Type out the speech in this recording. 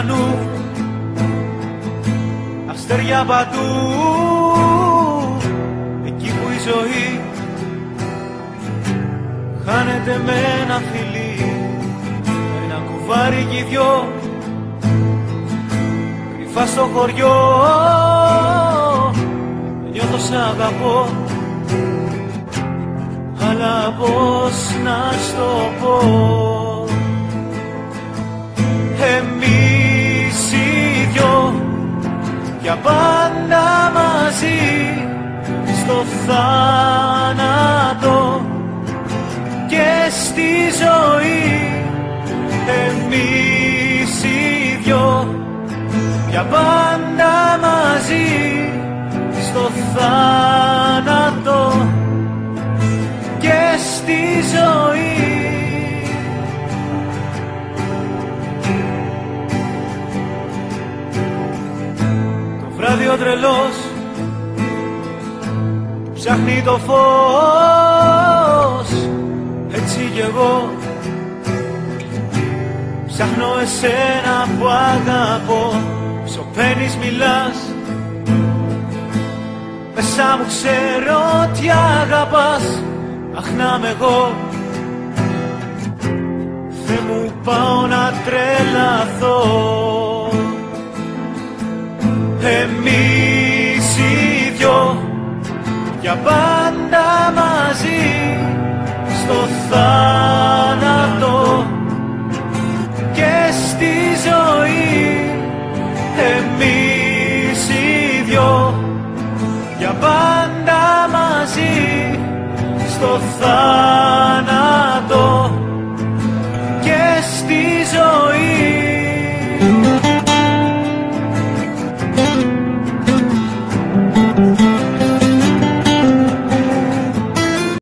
ουρανού, αστέρια παντού, εκεί που η ζωή χάνεται με ένα φιλί, ένα κουβάρι κι οι δυο κρυφά στο χωριό. Νιώθω σ' αγαπώ, αλλά πώς να στο πω. Εμείς οι δυο για πάντα μαζί, στο θάνατο και στη ζωή. Εμείς οι δυο για πάντα μαζί, στο θάνατο και στη ζωή. Το βράδυ ο τρελός ψάχνει το φως, έτσι κι εγώ ψάχνω εσένα που αγαπώ. Σωπαίνεις, μιλάς, μέσα μου ξέρω τι αγαπάς. Αχ, να μ' εγώ, Θεέ μου, πάω να τρελαθώ. Εμείς οι δυο για πάντα μαζί, στο θάνατο και στη ζωή. Εμείς οι δυο για πάντα μαζί, στο θάνατο